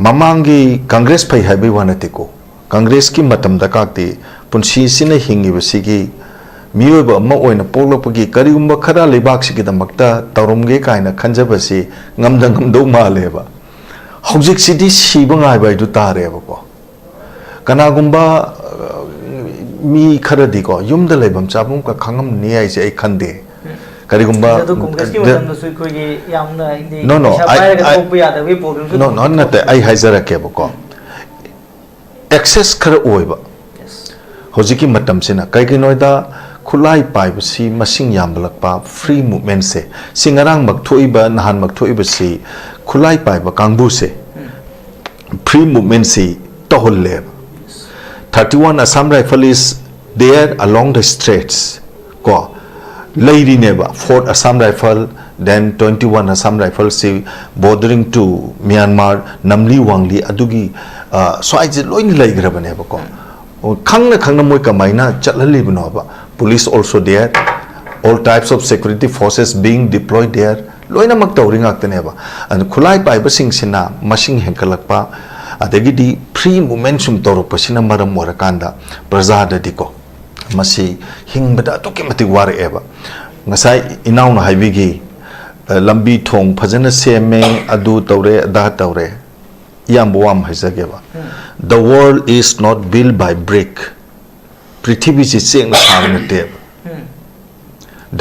mamangi Congress pai habi wanatiko Congress ki matam da kakti punsi sine hingi basigi miyo ba ma oina polo pagi kari umba khara lebak sigi da makta tarumge kaina khanja basi ngamda ngamdo male ba hojik city sibanga ba du tare ba ko kana gumba mi khara di ko yumda lebam chabum ka khangam ni ai se ai khande karigumba no no no not I hazara ke ko access khara oiba hojiki matam sina kai ki noida khulai pai basi masing yambalakpa free movement se singarang mak thoiba nahan mak thoiba si khulai pai ba kangbu se free movement se toholle 31 Assam rifle is there along the straits ko lady neba Fort Assam rifle then 21 Assam rifle see bordering to Myanmar namli wangli adugi so I just loin lai gra bane ba ko khangna moi kamaina chatlali bano ba police also there all types of security forces being deployed there loina mak tawring aktane ba and khulai pai ba sing sina masing henkalakpa adagidi free movement sum toro pasina maram morakanda prajada diko masi hingbada to ke mati war eba ngasai inaw na haibigi lambi thong phajana seme adu tawre da tawre yambuam haisageba the world is not built by brick prithvi si seng na te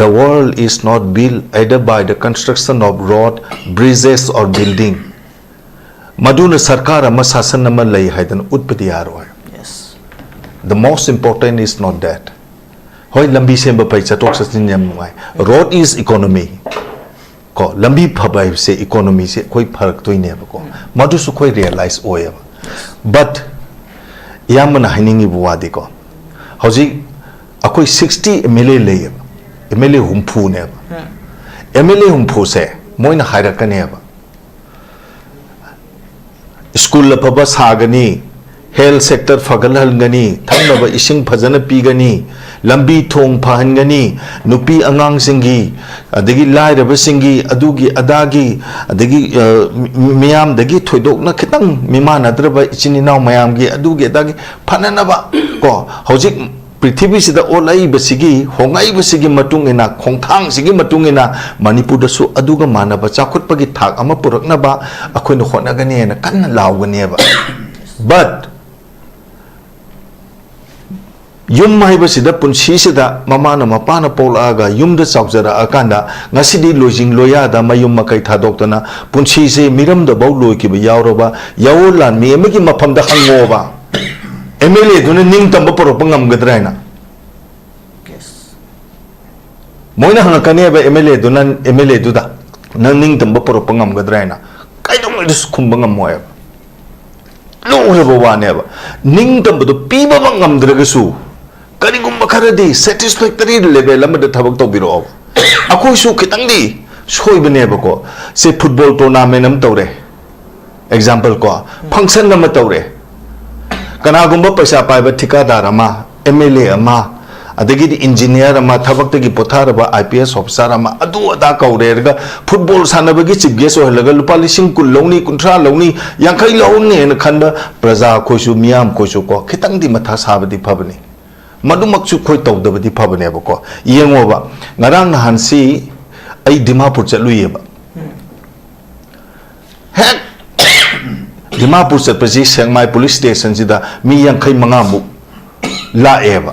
the world is not built either by the construction of road bridges or building maduna sarkar ama sasan ama lai haidan utpati aro yes the most important is not that hoi lambi semba pai chatok sasin yam ngai road is economy ko lambi phabai se economy se koi pharak toine ba ko madu su koi realize oya but yamna hiningi buwadi ko hoji akoi 60 mla lay mla humpu ne mla humpu se moina hairakane ba school la paba sagani health sector fagalhalgani thangnaba ising phajana pigani lambi thong phahangani nupi angang singi adagi lairaba singi adugi adagi adagi miyam dagi thoidokna khitang mimana draba ichini naw mayam gi adugi adagi phananaba ko hojik prithvi sida olai basigi hongai basigi matung ina khongthang sigi matung ina manipur da su aduga manaba chakhut pagi thak ama purakna ba akhoi no khona gani na kan lawgani ba but yum mai basida punsi sida mama na mapana polaga yum da chaujara akanda ngasidi lojing loya da mayum makai thadoktana punsi se miram da baw loi ki ba yawroba yawolan mi emagi mafam da hangoba MLA duna ning tamba poropangam gadraina yes moina hangakane ba MLA duna MLA duda na ning tamba poropangam gadraina kaidong idus kumbangam moya lo rebo wane ba ning tamba do piba bangam dragasu karigum bakaradi satisfactory level amada thabak to biro akoi su khitang di soi bane ba ko se football tournament am tawre example ko function am tawre kanagumba paisa paiba thikadar ama MLA ama adagi engineer ama thabak tagi potharaba IPS officer ama adu ada kaurerga football sanabagi chief guest ohalaga lupa lising kul lawni kunthra lawni yankai lawni en khanda praja khoisu miyam khoisu ko khitang di matha sabadi phabani madumakchu khoi tawdabadi phabane ba ko yengoba ngarang nahansi ai dimapur chaluyeba hek Dimapur se presi Sengmai police station sida mi yankai manga mu la eba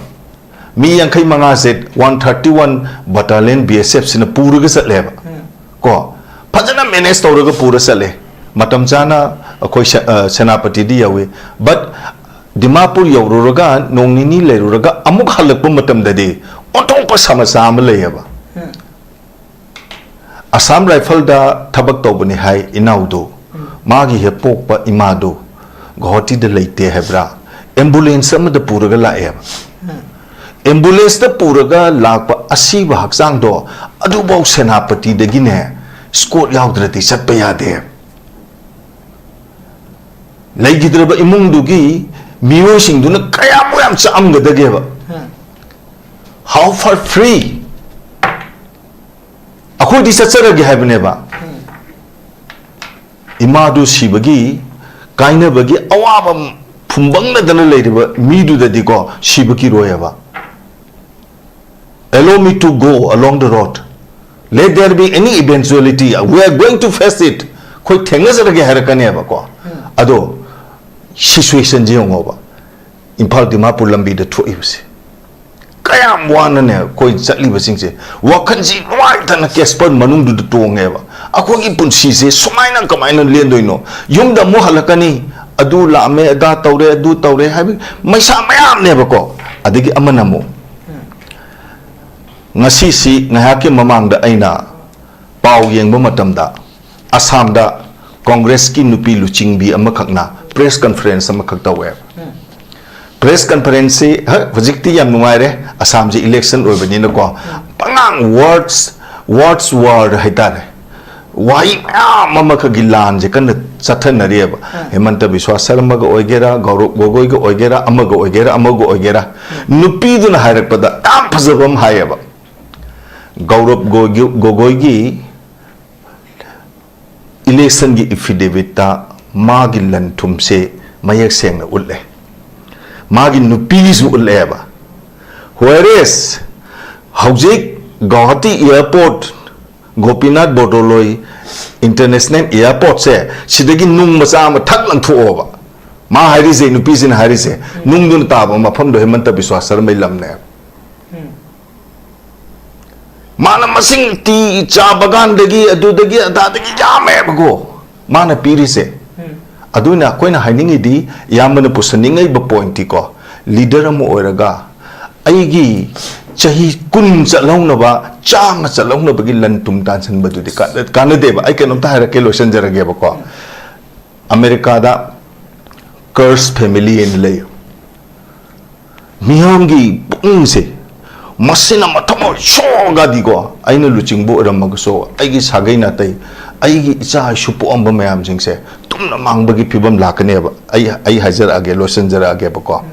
mi yankai manga set 131 battalion BSF sina pura ga satleba ko phajana manage tawraga pura sale matam chana akoi senapati di yawe but Dimapur yawruraga nongnini leruraga amuk halakpa matam dadi ontopa samasa am leyeba Assam rifle da thabak tawbani hai inaudo magi he pokpa imado goti de leite hebra ambulance am da puraga lae ambulance da puraga lakpa asiba haksang do adu bau senapati de gine scot yaudrati satpa yade leigidraba imung dugi miyo singduna kaya moyam cham gadageba how for free akhoi di satsaragi habne ba imadu sibagi kaina bagi awabam fumbang na dana leiriba midu da diko shibaki royaba. Allow me to go along the road. Let there be any eventuality. We are going to face it. Koi thengas rage harakane ba ko. Ado situation je ngoba. Impal Dimapur lambi da thuibse. Kayam wana ne koi chatli basing se. Wakanji wai tan kesper manung du tongeba. Ako gi punsi se sumaina kamaina lendoino. Yum da mo halakani adu lame ada tawre habi maisa mayam ne ba ko. Adigi amana mo. Ngasi si ngahake mamang da aina pau yengba matamda Assam da Congress ki nupi luchingbi amakhakna press conference amakhak tawe press conference se hojikti yam nuaire Assam ji election oibani na ko pangang words word haitare wai mamaka gilan je kan chathana reba hemanta biswa sarma ga oigera gaurop gogoi ga oigera amaga oigera nupi duna hairak pada am phazabam hayaba Gaurop Gogoi gi election gi affidavit ta magi lan thumse mayak seng na ulle magi nupi su ulle ba whereas Haujik Guwahati airport Gopinath Bordoloi international airport se sidagi nung macha ma thak lang thu ba ma hairi se nupi sin hairi se nung dun ta ba mafam do hemanta biswas sarmai lamne Mana masing ti cha bagan dagi adudagi adadagi jame bago mana piri se aduna koina hainingi di yamana pusaningai ba point ko leader mo oiraga aigi chahi kun chalongna ba chang chalongna bagi lan tum tan san badu di kana deba ai kanom ta hara ke lotion jarage ba ko America da curse family in lay miyamgi pungse Masina matamo shoga digo aina luchingbo ramagso aigi sagai na tai aigi icha shupu amba mayam jingse tumna mangbagi pibam lakane ba ai hajar age lotion jara age ba ko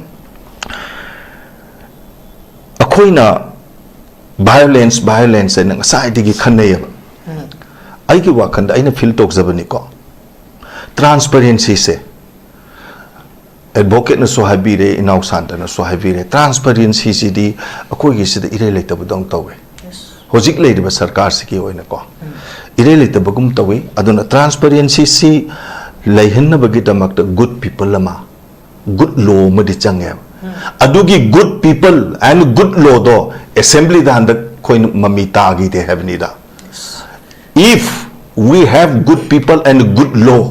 akoina violence na sai digi khanne ba aigi wakhanda aina feel tok zabani ko transparency se advocate na so habire inaw santa na so habire transparency city akoi gi sida ire leita budong tawe hojik leide ba sarkar se ki oina ko ire leita bagum tawe aduna transparency si leihin na bagi damak ta good people lama good law ma di change adugi good people and good law do assembly da handa koi mamita gi te have ni da if we have good people and good law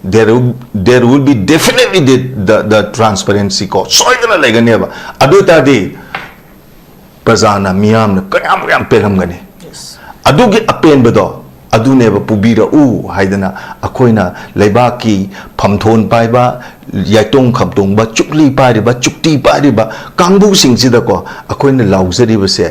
there will be definitely the transparency ko soy gana legane ba adu ta di prajana miyam na kayam peram gane adu gi apen bado adu ne ba pubira u haidana akoina leibaki phamthon pai ba yaitong khabdong ba chukli pai ba chukti pai ba kangbu singsi da ko akoina laujari ba se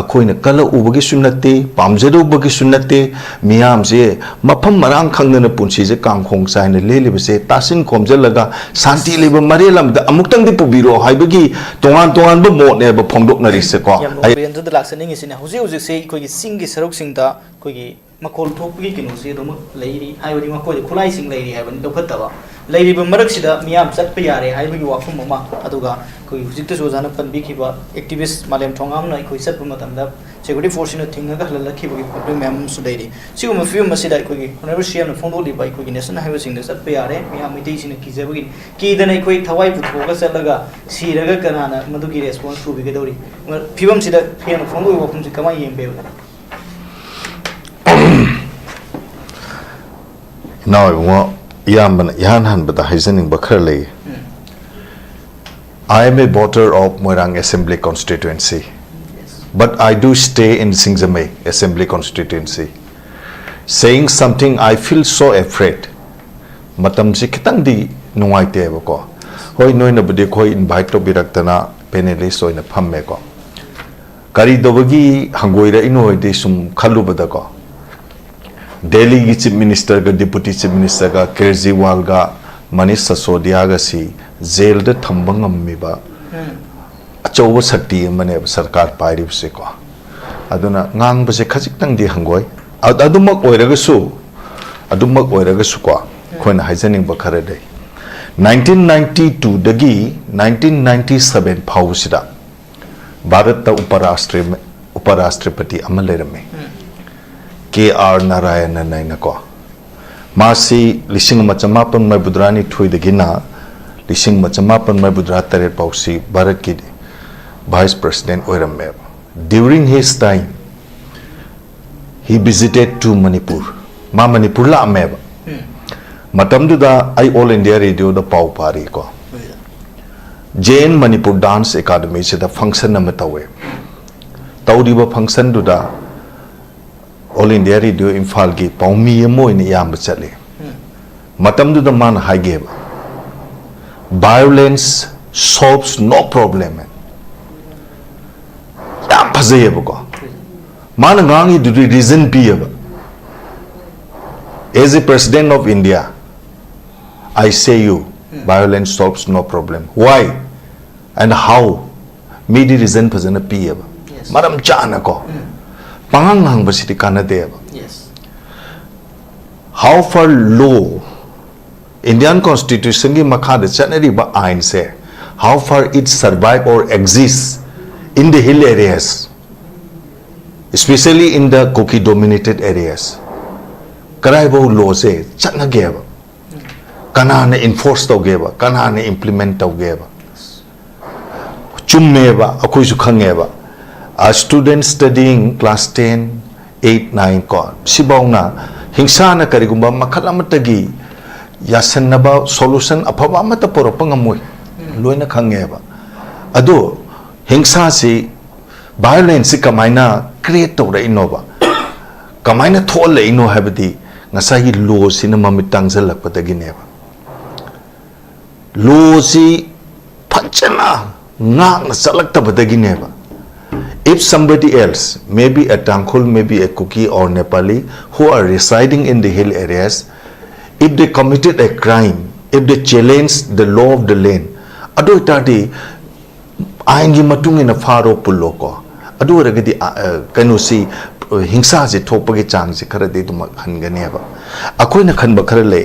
akoina kala ubagi sunnate pamjadu ubagi sunnate miyam se mafam marang khangna punsi je kangkhong sai na lele ba se tasin khomjal laga santi leba marelam da amuktang di pubiro haibagi tongan ba mo ne ba phongdok na ri se ko ai Birendra da laksaning isina huji se koi gi singi sarok singda koi gi makol thokgi kinu se dom leiri haibadi makoi khulai sing leiri haibani dokhataba leiri ba marak sida miyam chat pa yare haibagi wafum mama aduga koi hujik ta sojana panbi khiba activist malem thongam na koi sat pa matamda security force na thinga ga halala khiba gi problem mem su leiri siguma film masida koi gi honorable cm na fondo li bai koi gi national highway sing da chat pa yare miyam miti sina kijabagi ki dana koi thawai puthoga chatlaga siraga kanana madugi response pu bi ga dori film sida phena fondo gi wafum si kamai yembe now Yan but the Heisening Bakrali. I am a voter of Moirang Assembly constituency, but I do stay in Singzame Assembly constituency. Saying something, I feel so afraid. Matam si kitang di nungay te ko. Hoy noy na budi ko invite to biraktana panelist so na pamme ko. Kari dobagi hangoira inoy de sum khalu bada ko. Delhi Chief Minister ga Deputy Chief Minister ga Kejriwal ga Manish Sisodia ga si jail da thambang ammi ba achowa sakti mane sarkar pairi se ko aduna ngang ba se khajik tang di hangoi adumak oiraga su ko khona haijaning ba khare dai 1992 dagi 1997 phawsida Bharat ta uparashtrapati amalerame K.R. Narayana naina ko masi lising machamapan mai budrani thui dagina lising machamapan mai budra tare pausi Bharat ki vice president oirame during his time he visited to Manipur ma Manipur la ameba matamdu da I all India radio da pau pari ko Jain Manipur Dance Academy se da function na matawe tawdiba function du da all India radio Imphal gi paumi mo in yam chale matamdu da man haige violence solves no problem yam phazaye ko man ngangi du reason piya as a president of India I say you violence solves no problem why and how midi reason phazana piya maram chana ko pangang hang basiti kana deba Yes. how far low Indian constitution ki makha de chanari ba ain se how far it survive or exists in the hill areas especially in the Koki dominated areas karai bo law se chana geba kana ne enforce to geba kana ne implement to geba chumme ba akoi su khange ba a student studying class 10 8 9 ko sibauna hingsa na karigumba makhala matagi yasanaba solution aphaba mata poropanga moi loina khange ba ado hingsa si violence kamaina create to ra inova kamaina thol ino habdi ngasai law sina mamitang jalak patagine ba law si phachana ngang salak tabadagine ba if somebody else maybe a Tangkhul maybe a Kuki or Nepali who are residing in the hill areas if they committed a crime if they challenge the law of the land ado itadi aingi matung ina faro pullo ko ado ragadi kanu si hingsa je thopage chang se khara de dum hangane ba akoina khanba khara le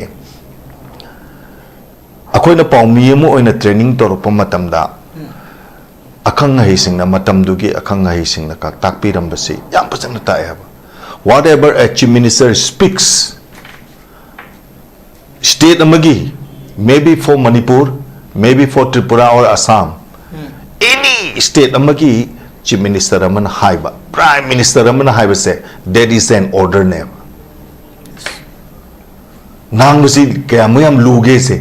akoina pawmi mo oina training toropa matamda akang hai singna matam dugi akang hai singna ka takpiram basi yam pasana ta ya whatever a chief minister speaks state amagi maybe for Manipur maybe for Tripura or Assam any state amagi chief minister aman haiba prime minister aman haiba se there is an order name nang basi kaya moyam luge se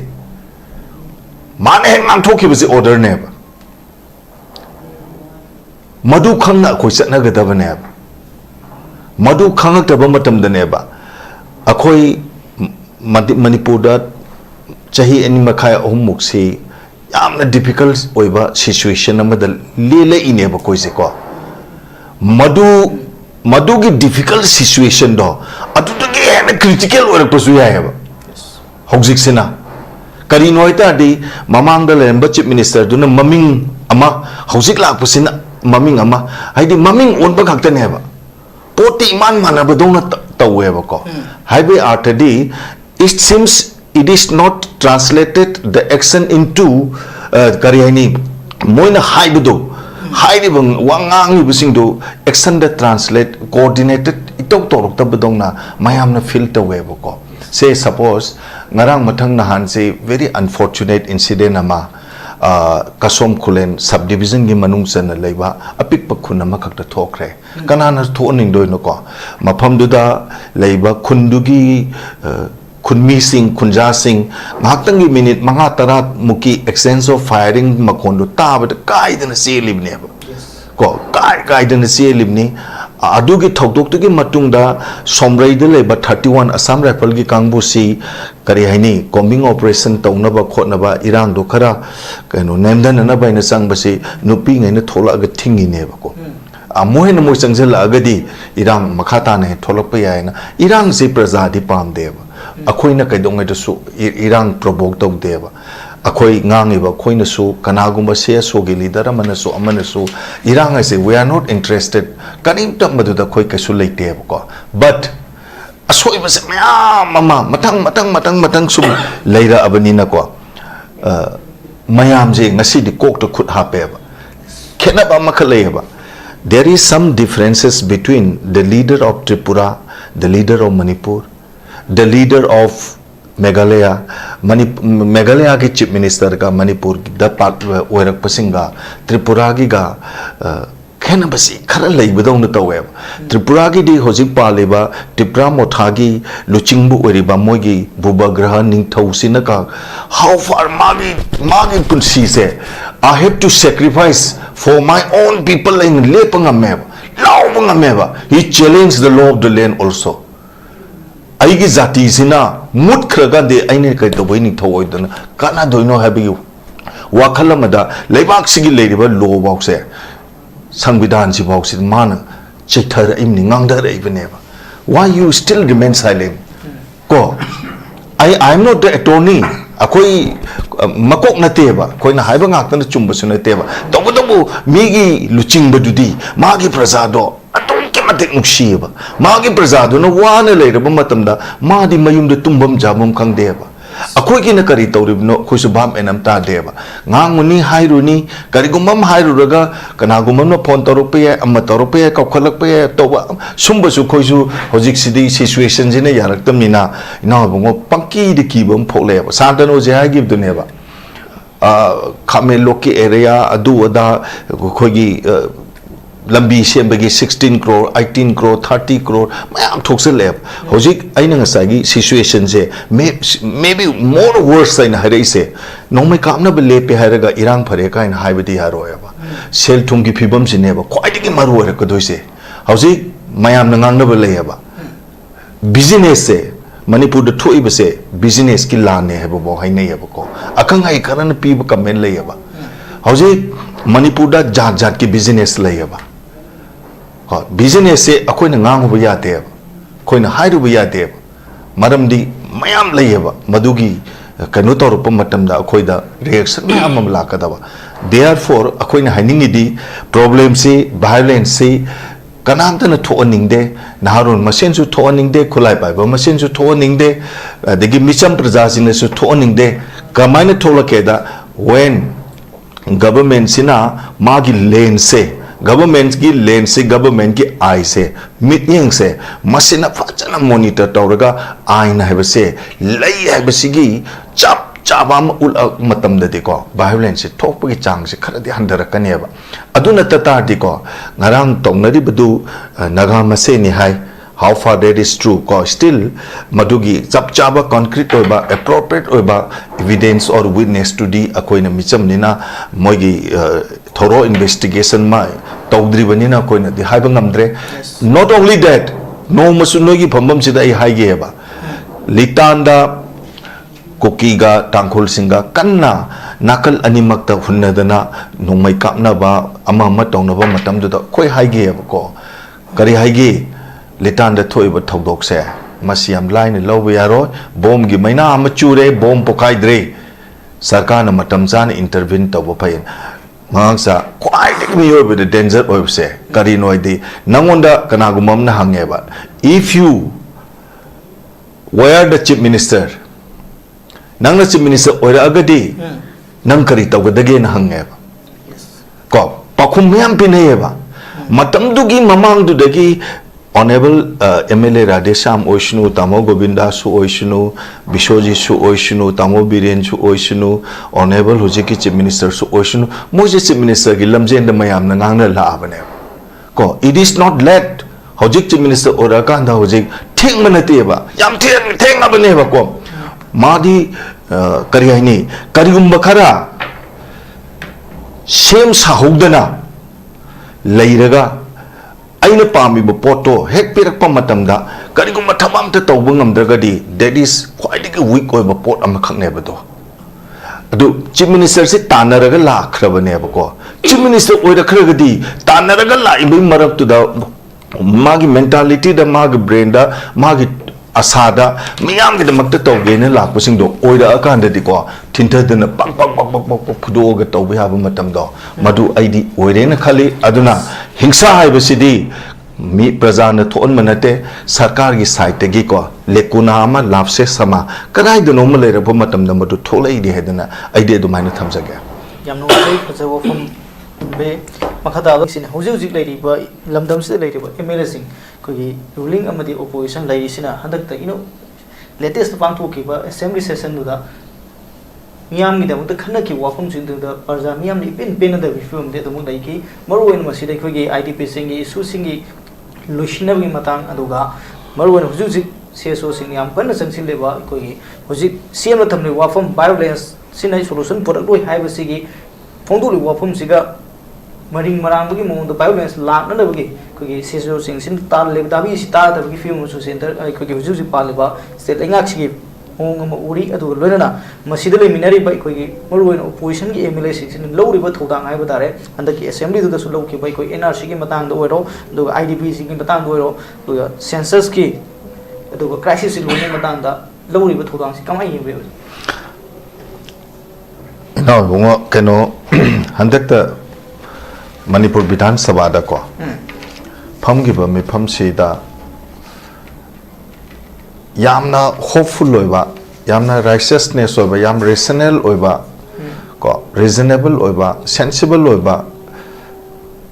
man heng nang thoki basi order name madu khangna khoi chatna gadaba ne madu khangak taba matam da ne ba akhoi Manipur da chahi ani makhai ahum mukse yamna difficult oiba situation amada lele ine ba koi se ko madu gi difficult situation do atu to ge na critical orak pasu ya ba hojik sina kari noita di mamang da lemba chief minister duna maming ama hojik lak pasina maming ama haidi maming on ba khakta ne ba poti man mana ba dona tawe ba ko haibe artadi it seems it is not translated the action into kariani moina haibudo haidi bang wangang ibusing do action that translate coordinated itok torok ta badongna mayam na feel tawe ba ko say suppose ngarang mathang nahan say very unfortunate incident ama kasom khulen subdivision gi manung sana leiba apik pakhuna makhakta thokre kanana thoning doi no ko mafam du da leiba khundugi khunmi sing khunja sing ngakhtang gi minute manga tara muki exchange of firing makondu tabada kaidana selibne ko kaidana selibni adugi thokdok tugi matungda somrai de leba 31 Assam rifle gi kangbu si kari haini combing operation tawna ba khotna ba irang do khara kaino nemdan na ba ina sang basi nupi ngai na thola ga thingi ne ba ko amohe na mo changjel agadi irang makhata ne tholak pa ya na irang se praja di pam de ba akhoi na kai dong su irang provoke taw de ba akhoi ngangi ba khoi na su kanagumba se so gi leader amana su irang ai se we are not interested kanim tam madu da khoi ka su leite ba ko but asoi ba se mama matang sum leira abani na ko mayam je ngasi di kok to khut hapeba khena ba makhaleba there is some differences between the leader of Tripura, the leader of Manipur, the leader of Meghalaya, Meghalaya ki chief minister ka Manipur da part oirak pasinga Tripura gi ga khena basi khara lei bedong na tawe Tripura gi di hojik paleba Tripura mothagi luchingbu oriba mogi buba graha ning thausina ka how far magi punsi se I have to sacrifice for my own people in lepanga meba laubanga meba he challenged the law of the land also aigi zati sina mut khraga de aine kai to boini thoidana kana doino habiu wakhalamada leibak sigi leiba law box se Sangvidan si box it man chithar imni ngangda reibeneba why you still remain silent ko I am not the attorney akoi makok nateba koina haiba ngak na chumba su nateba tobu migi luching badudi magi prasado atum ke matik nuksiba magi prasado no wana leiraba matamda madi mayumda tumbam jabam khangdeba akoi ki na kari tawribno khoisu bam enam ta deba nganguni hairuni karigumam hairuraga kanagumam no phone torope amma torope ka khalakpe toba sumba su khoisu hojik sidi situation jine yaraktamina ina bongo panki de kibam pholeba santano je ha give duneba khame loki area adu ada khogi lambi sembagi 16 crore 18 crore 30 crore mayam thokse leb hojik aina ngasagi situation je maybe more worse than hare se nongmai kamna be lepe haraga irang phare ka in haibadi haroya ba sel thum gi phibam jine ba khwaidi gi maru hare ka doise hojik mayam na ngangna be leba business se Manipur da thoi ba se business ki lane he bo hainai he ko akang hai karan pi ba comment leba hojik Manipur da jat ki business leba business se akoina ngang hoba yate koina hairu ba yate maramdi mayam leyeba madugi kanu torupa matamda akoida reaction mayam am lakadaba therefore akoina hainingi di problem se violence se kanamta na thoaningde naharun masen su thoaningde khulai pai ba masen su thoaningde degi micham prajasine su thoaningde kamaina tholakeda when government sina magi lane se government ki lane se government ki eye se meeting se masina fachana monitor tawraga aina hebe se lei hebe sigi chap chabam ul matam da de ko violence thok gi chang se khara di handara kaneba aduna tata di ko ngarang tongnari badu naga mase ni hai how far that is true ko still madugi chap chaba concrete oba appropriate oba evidence or witness to the akoina micham nina moigi thorough investigation mai tawdri banina koina di haiba ngamdre not only that no masunogi phambam sida ai haige ba litanda kokiga tangkhol singa kanna nakal animakta hunnadana nongmai kapna ba ama tongna ba matam da khoi haige ba ko kari haige litanda thoiba thodok se masiam line lobe yaro bom gi maina amachure bom pokai dre sarkar na matam chan intervene to ba phain mangsa kwai de mi over the danger of se kari noidi nangonda kanagumam na hange ba if you were the chief minister nang na chief minister oira agadi nang kari tawgadage na hange ba ko pakhum myam pinay ba matam dugi mamang du dagi Honorable MLA Radhesham Oishnu, Tamo Govinda Su Oishnu, Bishoji Su Oishnu, Tamo Birendra Su Oishnu, Honorable Hojiki Chief Minister Su Oishnu, Moji Chief Minister Gilamjen the Mayam Nangana La Abane. Ko, it is not let Hojik Chief Minister Orakanda Hojik, Ting Manateva, Yam Ting Abaneva Ko, Madi Kariani, Kariumbakara, Shem Sahugdana, Lairaga. Aina pami ba poto hek pirak pa matamda karigo mathamam ta tawba ngamdragadi that is quite a weak oi ba pot am khakne ba do adu chief minister se tanaraga la khrabane ba ko chief minister oi ra khragadi tanaraga la ibai marak tu da magi mentality da magi brain da magi asada miyam gi da makta tawge ne la kusing do oi ra akan da di ko thinta da na pak phudo ga tawbe ha ba matam do madu aidi oi re na khali aduna hingsa hai ba sidi mi praja na thon manate sarkar gi site gi ko lekuna ama lapse sama karai de normal le rabo matam da madu tholai di hedana aide du maina thamjage yamno sei phajawa phum be makhata sin hoji hoji lai ri ba lamdam se lai ri ba MLA sing ko gi ruling amadi opposition lai sina hadak ta latest pang thu ki ba assembly session du da miyam gi da mut khana ki wafum sin du da parja miyam ni pen da film de mu dai ki maru en masi dai ko gi IDP sing gi issue sing gi lushna gi matang aduga maru en hoji hoji se so sing yam kan sang sin le ba ko gi hoji cm tham ni wafum violence sinai solution product loi hai ba si gi phongdu li wafum siga maring marang bagi mo do violence la na bagi ko gi se so sing sin ta le da bi si ta da bagi film so center ai ko gi hoji hoji pa le ba state ngak si hong uri adu loina masida le minari bai ko gi maru en opposition gi MLA sing sin lo ri ba thodang ai ba dare anda ki assembly du da su lo ki bai ko NRC gi matang do ro do IDP sing gi matang do ro do census ki do crisis lo ni matang da lo ri ba thodang si kamai yin be no bungo keno handakta manipur bidhan sabha da ko pham gi ba me pham si da yamna hopeful loiba yamna righteousness oiba yam rational oiba ko reasonable oiba sensible oiba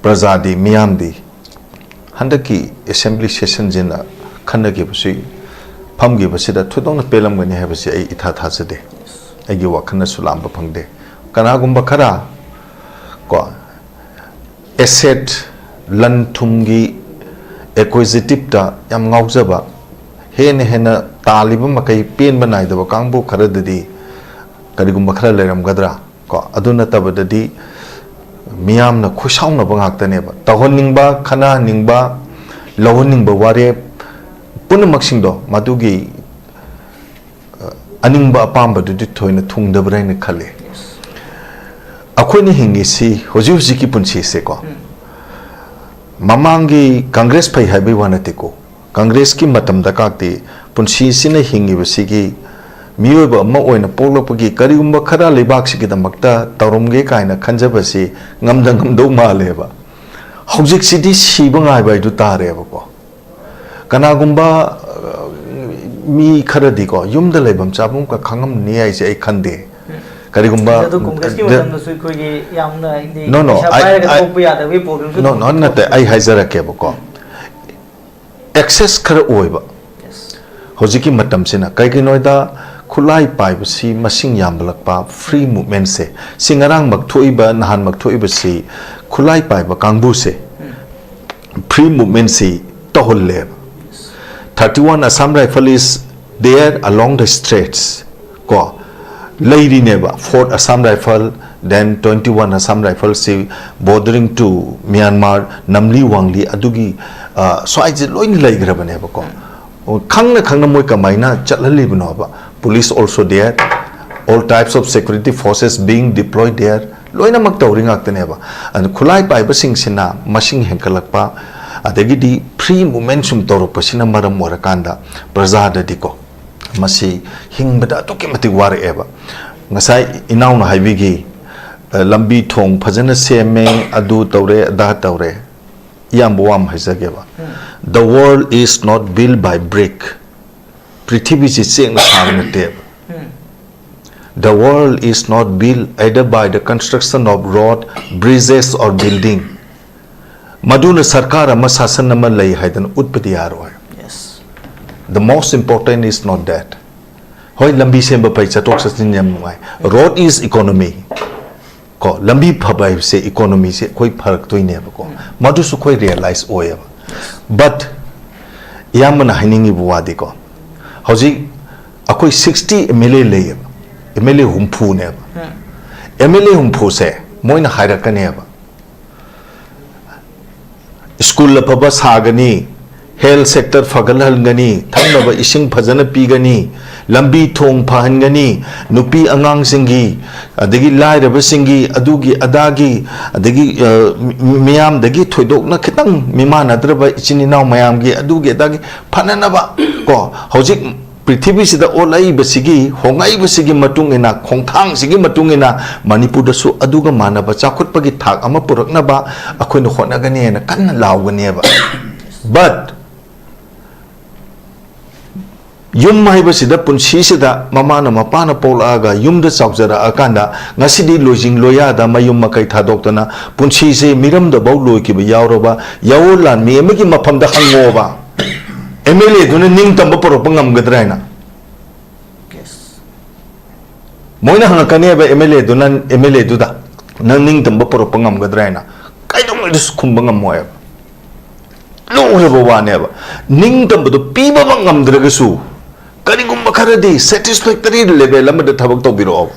prajadi miyam di handaki assembly session jina khana gi busi pham gi busi da thudong pelam gani ha busi ai itha tha jade ai gi wakhana sulam ba phangde kana gumba khara ko asset lan thumgi acquisitive ta yam ngaujaba hena taliba makai pen banai da kangbu khara dadi karigumba khara leram gadra ko aduna tabadadi miyam na khusaung na bangak tane ba tahon ba khana ningba lawon ningba ware punamak singdo madugi aningba apamba du thoina thungda brain khale akhoni hingi si hoji hoji ki punchi se ko mamangi congress phai habi wanate ko congress ki matam da kakti punchi sine hingi basigi miyoba ma oina polopagi karigumba khara lebak sigi da makta tarumge kaina khanjabasi ngamdang ngamdo maleba hojik sidi siba ngai bai du tare ba ko kanagumba mi khara di ko yumda lebam chabum ka khangam ni ai se ai khande karigumba no not ai haizara ke ba ko access khara oiba hojiki matam sina kai ki noida khulai pai basi masing yambalakpa free movement se singarang mak thoiba nahan mak thoiba si khulai pai ba kangbu se free movement se toholle 31 Assam rifle is there along the straits ko lady neba 4th Assam rifle then 21 Assam rifle se bordering to Myanmar namli wangli adugi swaije loin laigrabane ba ko khangna moi kamaina chatlali bno ba police also there all types of security forces being deployed there loina mak tawring aktane ba and khulai pai ba sing sina masing henkalakpa adagi di free movement sum toro pasina maram morakanda prajada diko masi hingbada to kemati war eba ngasai inaw na haibigi lambi thong phajana seme adu tawre da tawre yambuam haisageba the world is not built by brick prithvi si cheng na te the world is not built either by the construction of road bridges or building maduna sarkar ama sasan ama lai haidan utpati yaroi yes the most important is not that hoi lambi semba pai chatok sasin yam ngai road is economy ko lambi phabai se economy se koi pharak toine ba ko madu su koi realize oya but yamna hiningi buwadi ko hoji akoi 60 MLA le MLA humpu ne MLA humpu se moina hairakane ba school la phaba sagani health sector fagalhalgani thangnaba ising phajana pigani lambi thong phahangani nupi angang singi adagi lairaba singi adugi adagi adagi miyam dagi thoidok na khitang mimana draba ichini naw mayam gi adugi adagi phananaba ko hojik prithvi sida olai basigi hongai basigi matung ina khongthang sigi matung ina manipur da su aduga manaba chakhut pagi thak ama purakna ba akhoi no khona gani na kan lawgani ba but yum haibasida punsisida mamana mapana polaga yumda saujara akanda ngasidi lojing loya da mayum makai thadoktana punsise miram da bau loi ki ba yawroba yawolan mi emagi mafam da hangoba MLA duna ning tamba porop ngam gadraina moina hangakane ba MLA duna MLA duda nang ning tamba porop ngam gadraina kaidong dis kumbangam moya lo hebo wane ba ning tamba do piba ngam dragasu karigumba kharadi satisfactory level amada thabak to biro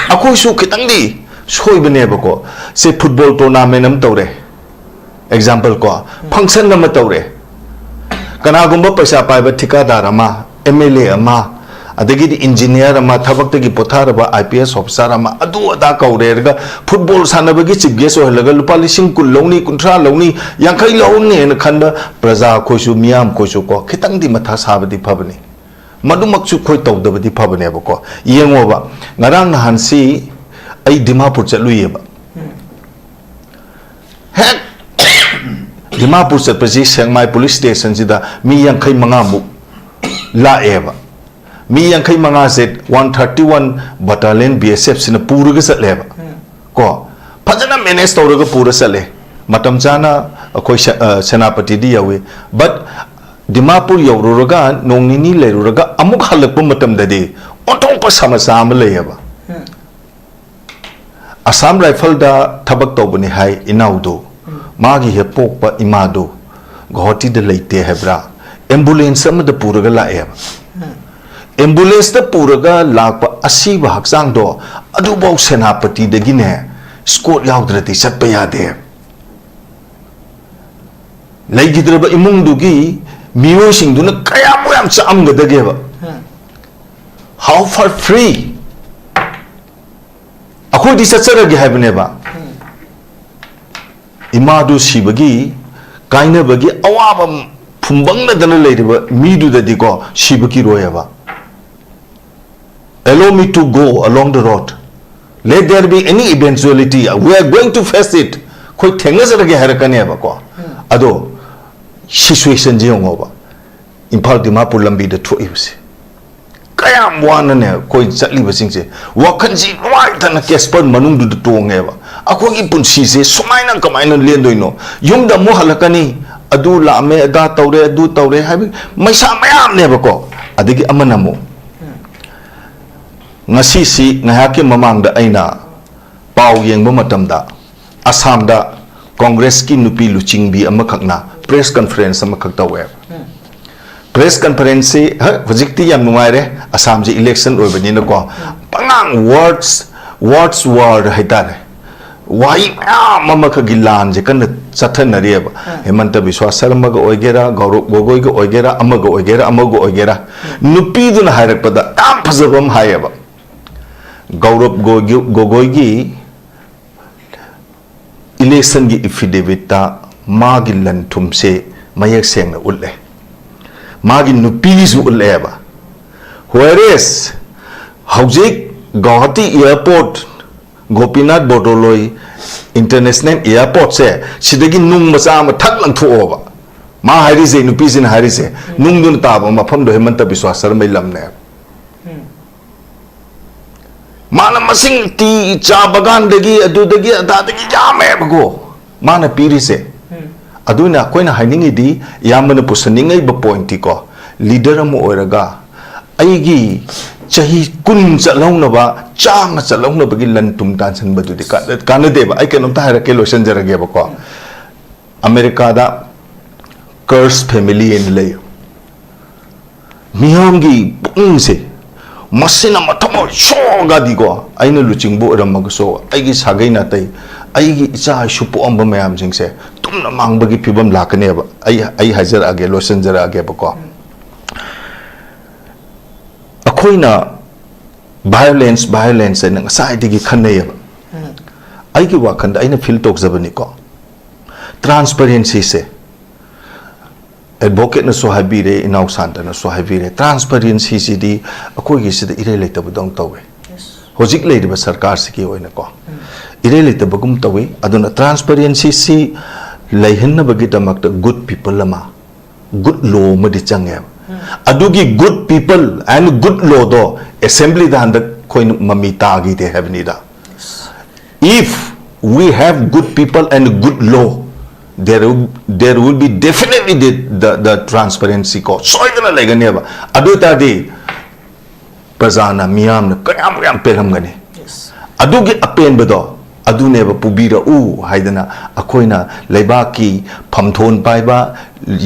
akoi su kitangdi soi bane ba ko se football tournament am tawre example ko function am tawre kana gumba paisa pai ba thikadar ama MLA ama adagi engineer ama thabak tagi pothar ba IPS officer ama adu ada kaure ga football sanabagi chief guest hoilaga lupa lising kul longni kuntra longni yankai longni ne khanda praja khoisu miam khoisu ko kitangdi matha sabadi phabani madumakchu khoi tawdabadi phabane ba ko yengo ba ngarang nahan si ai dimapur chalui ba hek dimapur chat paji sengmai police station sida mi yang khai manga mu la eba mi yang khai manga set 131 battalion BSF sina pura ga satle ba ko phajana manage tawraga pura sale matam jana khoi senapati di yawe but Dimapur yaururaga nongnini leruraga amuk halakpa matam dadi ontongpa samasa ama layaba Assam rifle da thabak tawbani hai inaudo magi he pokpa imado gahoti da leite hebra ambulance ama da puraga laeba ambulance da puraga lakpa asiba haksang do adubau senapati dagine squad yaudrati chatpa yade laigidraba imungdugi Miyosing duna kaya mo yam sa am gadageba. How far free? Ako di sa saragi habne ba. Imadu shibagi kaina bagi awaba pumbang na dana lady ba midu da di ko shibagi roya ba. Allow me to go along the road. Let there be any eventuality. We are going to face it. Koi thenga saragi harakane ba ko. Ado situation je ngoba impal dimapur lambi da thui bse kayam wana ne koi chatli basing se wakan ji wai tan kespan manung du tonge ba ako gi punsi se sumaina kamaina lendoino yum da mo halakani adu la me ada tawre adu tawre habi maisa mayam ne ba ko adigi amana mo ngasi si ngahake mamang da aina pau yeng ba matam da Assam da Congress ki nupi luching bi amakhakna press conference amakhakta web press conference hojikti yam nuaire Assam ji election oibani na ko pangang words word haitare wai mamaka gilan je kan chathan rieba hemanta biswa sarma ga oigera gaurop gogoi ga oigera amaga oigera nupi duna hairakpada am phazabam hayaba gaurop gogoi gi election gi affidavit ta magi lan thumse mayak sengna ulle magi nupisu ulle ba whereas hojik Guwahati airport Gopinath Bordoloi international airport se sidagi nung macha ma thak lang thu ba ma hari se nupisin hari se nung dun ta ba mafam do hemanta biswas sarmai lamne mana masing ti cha bagan dagi adu dagi ada dagi jame bago mana piri se aduna koina hainingi di yamana pusaningai ba point ti ko leader am oiraga aigi chahi kun chalongna ba chang chalongna bagi lan tum tan san badu di kana de ba ai kenom ta hara ke lotion jarage ba ko America da curse family in lay miyamgi pung se masina matamo shoga digo aina luching bo ramag so aigi sagai na tai aigi icha shupu amba mayam jing se tumna mangbagi phibam lakane ba ai hajar age lotion jara age ba ko akoina violence nang sai digi khanne ba aigi wakhanda aina feel tok zabani ko transparency se advocate na so habire inau santa na so habire transparency si di akoi gi si ire le tab dong tawe hojik le ba sarkar si ki oina ko ire le tab gum tawe aduna transparency si leihin na bagi tamak good people lama good law madi change adugi good people and good law do assembly da handa koi mamita gi de have ni da if we have good people and good law there will be definitely the transparency ko soidana legane ba adu ta di prajana miyam na kayam peram gane adugi apen bado adune ba pubira u haidana akoina leibaki phamthon paiba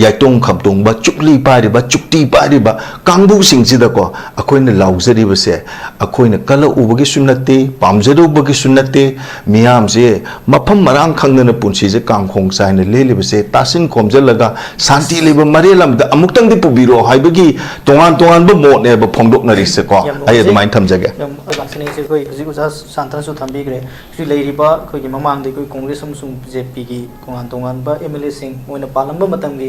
yaitong khabdong ba chukli pari ba chukti pari ba kangbu singchida ko akoina laujari ba se akoina kala ubagi sunnate pamjado ubagi sunnate miyam se mafam marang khangna punsi je kangkhong saina lele ba se tasin khomjalaga santi leba marelam da amuktang di pubiro haibagi tongan ba mo ne ba phongdok na ri se ko ai adumai thamjage sine se koi huji usa santra su thambi gre si leiriba koi gi mamang de koi congress amsung bjp gi tongan ba mla sing moina palamba matam gi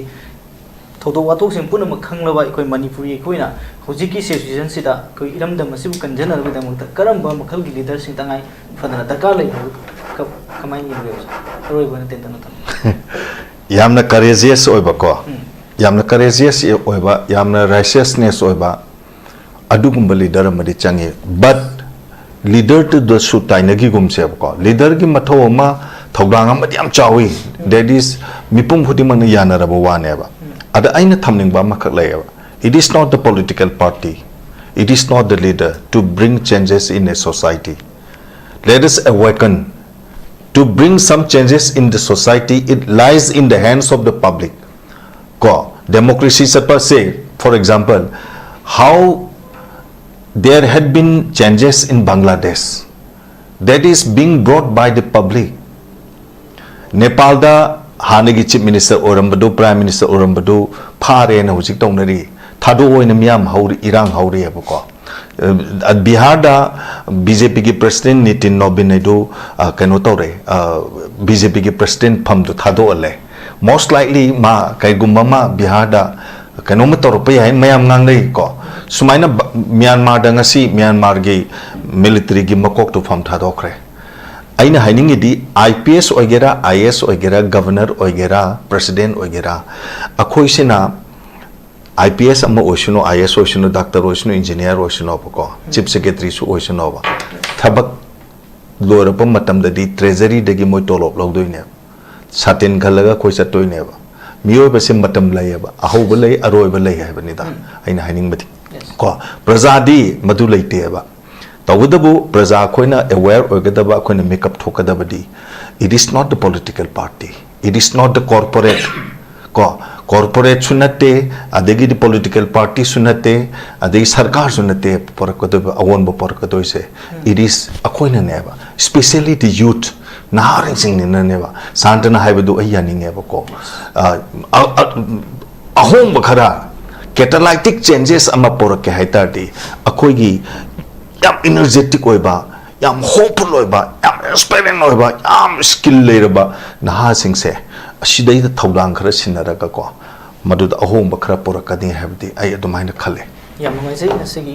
thodo wato sing puna makhangla koi manipuri koina huji ki situation sida koi iramda masibu kanjana ru da mukta karamba makhal gi leader sing tangai fadana dakar lai kamai ni re roi bana ten tan yamna courageous oiba ko yamna courageous oiba yamna righteousness oiba adugumba leader amadi change but leader to the su tainagi gumse ko leader gi matho ma thogdang amadi am chawi that is mipum khudimang yana rabo wane ba ada aina thamning ba makak laiba it is not the political party it is not the leader to bring changes in a society let us awaken to bring some changes in the society it lies in the hands of the public ko democracy per se for example how there had been changes in Bangladesh that is being brought by the public Nepal da hanagi chief minister orambadu prime minister orambadu phare na hujik tongnari thado oina miyam hauri irang hauri abko Bihar da BJP ki president Nitin Nobin Naidu kano tore BJP ki president pham tu thado ale most likely ma kai gumma ma Bihar da kano ma tor pa yain mayam ngang dei ko sumaina Myanmar da ngasi Myanmar gi military gi makok tu pham thado khre aina haining di IPS oigera IS oigera governor oigera president oigera akhoi sina IPS amma oishino IS oishino doctor oishino engineer oishino ko chief secretary su oishino ba thabak lorapa matam da di treasury dagi moi tolop logdoine satin khalaga khoi chatoine ba miyo ba sim matam lai ba aho ba lai aroi ba lai ha ba ni da aina haining mati ko prajadi madu laite ba tawdabu praja khoina aware ogadaba khoina makeup thokadabadi it is not the political party it is not the corporate ko corporate sunate adegi the political party sunate adegi sarkar sunate porakado awon bo porakado se it is akhoina neba especially the youth naharing sing ni neba santana haibadu ayani neba ko ahom bakhara catalytic changes ama porake haitadi akhoigi yam energetic oiba yam hopeful oiba yam inspiring oiba yam skill leiraba naha singse asidai da thawdang khara sinaraga ko madud ahom bakhara porakadi habdi ai adumaina khale yam ngai sei sigi